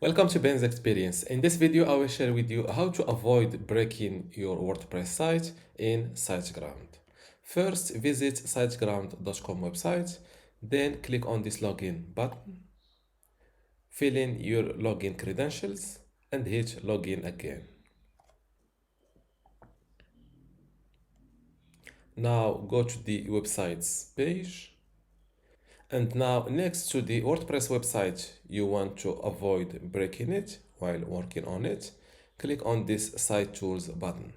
Welcome to Ben's Experience. In this video, I will share with you how to avoid breaking your WordPress site in SiteGround. First, visit siteground.com website, then click on this login button, fill in your login credentials, and hit login again. Now go to the website's page. And now next to the WordPress website, you want to avoid breaking it while working on it. Click on this Site Tools button.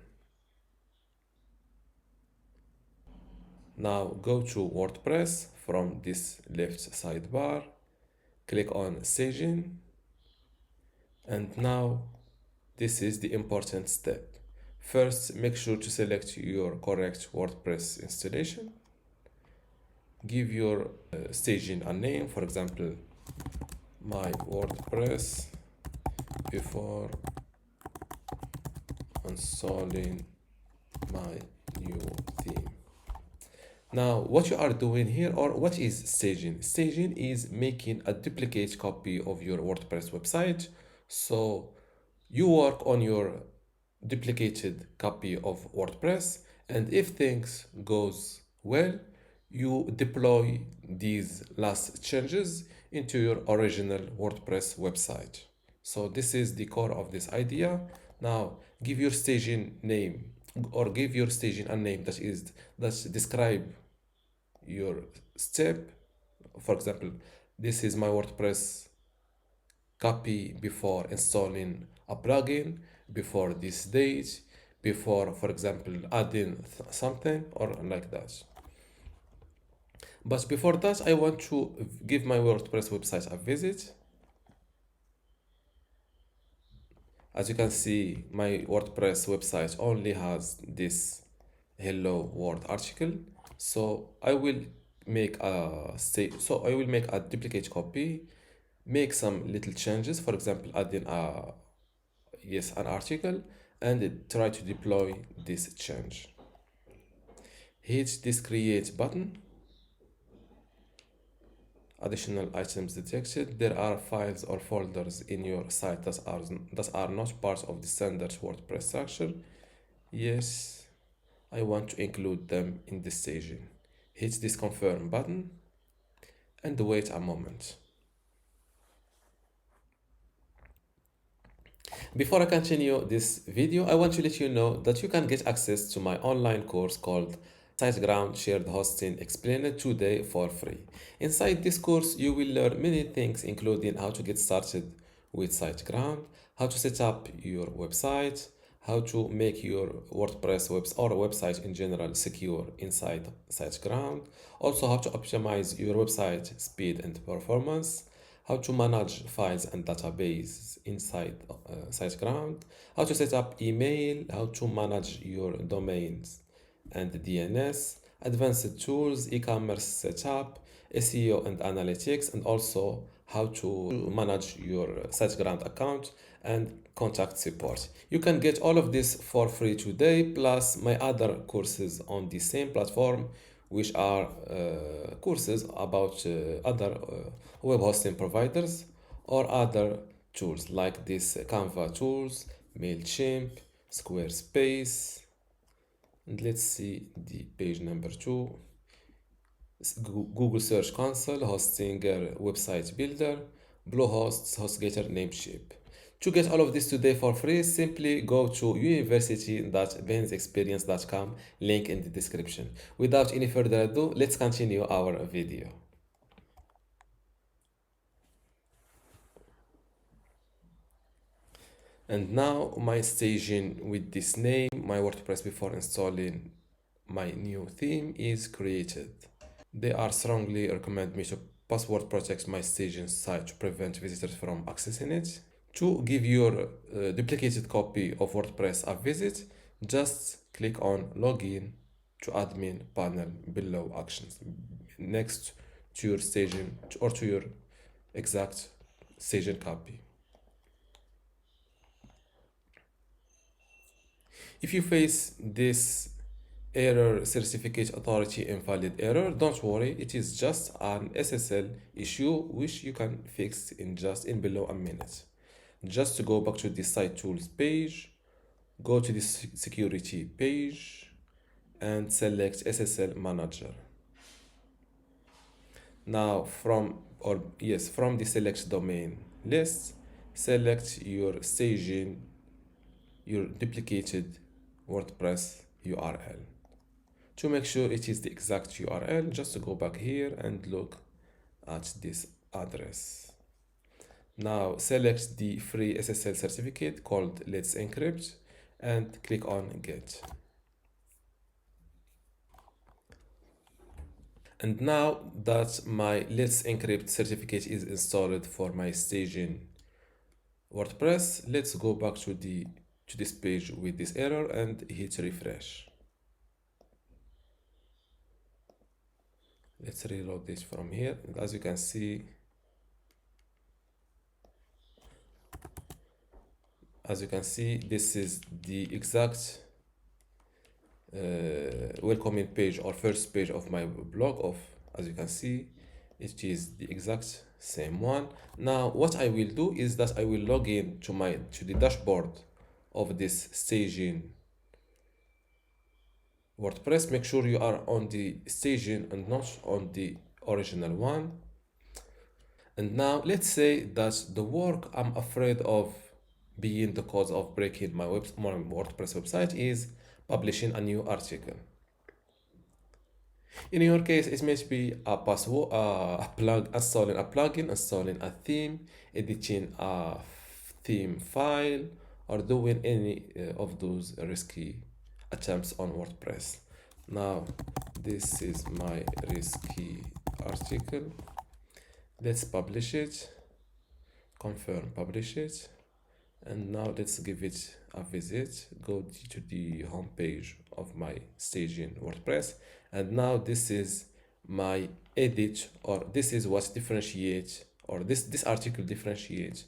Now go to WordPress from this left sidebar. Click on Staging. And now this is the important step. First, make sure to select your correct WordPress installation. Give your staging a name, for example, my WordPress before installing my new theme. Now, what you are doing here, or what is staging? Staging is making a duplicate copy of your WordPress website. So you work on your duplicated copy of WordPress, and if things goes well, you deploy these last changes into your original WordPress website. So this is the core of this idea. Now give your staging name, or give your staging a name that describe your step. For example, this is my WordPress copy before installing a plugin, before this date, before, for example, adding something or like that. But before that, I want to give my WordPress website a visit. As you can see, my WordPress website only has this hello world article. So I will make a duplicate copy, make some little changes, for example, adding an article, and try to deploy this change. Hit this create button. Additional items detected. There are files or folders in your site that are not part of the standard WordPress structure. Yes, I want to include them in this staging. Hit this confirm button and wait a moment. Before I continue this video, I want to let you know that you can get access to my online course called SiteGround Shared Hosting Explained today for free. Inside this course, you will learn many things, including how to get started with SiteGround, how to set up your website, how to make your WordPress website in general secure inside SiteGround, also how to optimize your website speed and performance, how to manage files and databases inside SiteGround, how to set up email, how to manage your domains and DNS, advanced tools, e-commerce setup, SEO and analytics, and also how to manage your SiteGround account and contact support. You can get all of this for free today, plus my other courses on the same platform, which are courses about other web hosting providers or other tools like this Canva tools, MailChimp, Squarespace. And let's see the page number 2. Google Search Console, Hostinger, Website Builder, Bluehost, HostGator, Namecheap. To get all of this today for free, simply go to university.bensexperience.com, link in the description. Without any further ado, let's continue our video. And now my staging with this name, my WordPress before installing my new theme, is created. They are strongly recommend me to password protect my staging site to prevent visitors from accessing it. To give your duplicated copy of WordPress a visit, just click on Login to Admin panel below Actions, next to your staging or to your exact staging copy. If you face this error, certificate authority invalid error, don't worry, it is just an SSL issue which you can fix in below a minute. Just to go back to the site tools page, go to the security page and select SSL manager. Now from the select domain list, select your staging, your duplicated WordPress URL. To make sure it is the exact URL, just go back here and look at this address. Now select the free SSL certificate called Let's Encrypt and click on Get. And now that my Let's Encrypt certificate is installed for my staging WordPress, let's go back to this page with this error and hit refresh. Let's reload this from here. And as you can see, this is the exact welcoming page or first page of my blog. As you can see, it is the exact same one. Now what I will do is that I will log in to the dashboard of this staging WordPress. Make sure you are on the staging and not on the original one. And now let's say that the work I'm afraid of being the cause of breaking my WordPress website is publishing a new article. In your case, it may be a password, installing a plugin, installing a theme, editing a theme file, or doing any of those risky attempts on WordPress. Now, this is my risky article. Let's publish it, confirm, publish it. And now let's give it a visit. Go to the home page of my staging WordPress. And now this is my edit, or this is what differentiates, or this article differentiates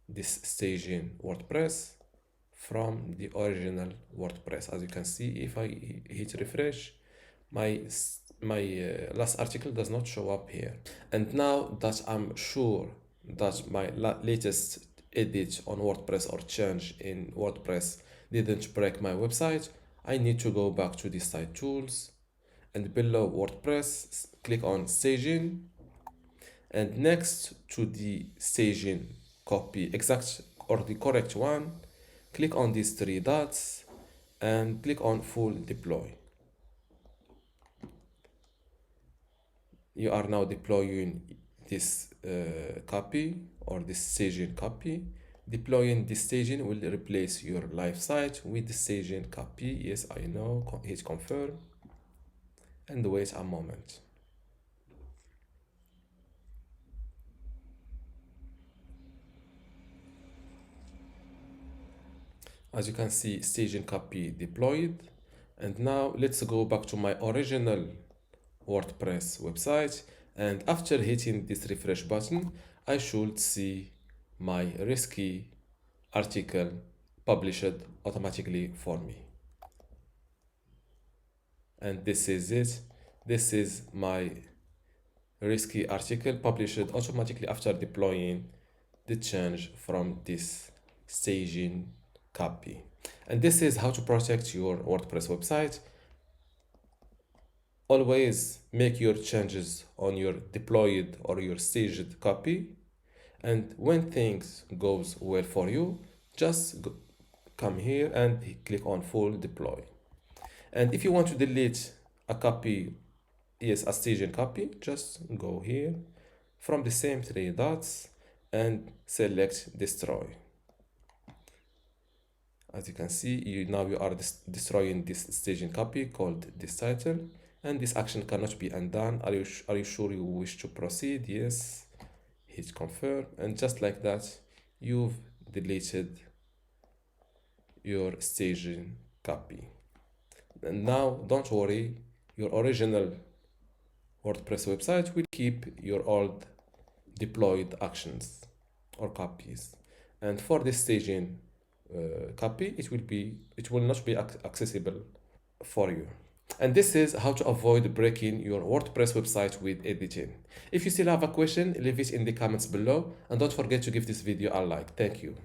this staging WordPress from the original WordPress. As you can see, if I hit refresh, my last article does not show up here. And now that I'm sure that my latest edit on WordPress or change in WordPress didn't break my website, I need to go back to the site tools and below WordPress, click on staging, and next to the staging copy exact or the correct one, click on these three dots and click on full deploy. You are now deploying this copy or this staging copy. Deploying this staging will replace your live site with the staging copy. Yes, I know. Hit confirm and wait a moment. As you can see, staging copy deployed. And now let's go back to my original WordPress website, and after hitting this refresh button, I should see my risky article published automatically for me. And this is it. This is my risky article published automatically after deploying the change from this staging copy. And this is how to protect your WordPress website. Always make your changes on your deployed or your staged copy, and when things goes well for you, just come here and click on full deploy. And if you want to delete a copy, yes, a staging copy, just go here from the same three dots and select destroy. As you can see, you are destroying this staging copy called this title, and this action cannot be undone. Are you sure you wish to proceed? Yes. Hit confirm, and just like that, you've deleted your staging copy. And now, don't worry, your original WordPress website will keep your old deployed actions or copies. And for this staging copy, it will not be accessible for you. And this is how to avoid breaking your WordPress website with editing. If you still have a question, leave it in the comments below and don't forget to give this video a like. Thank you.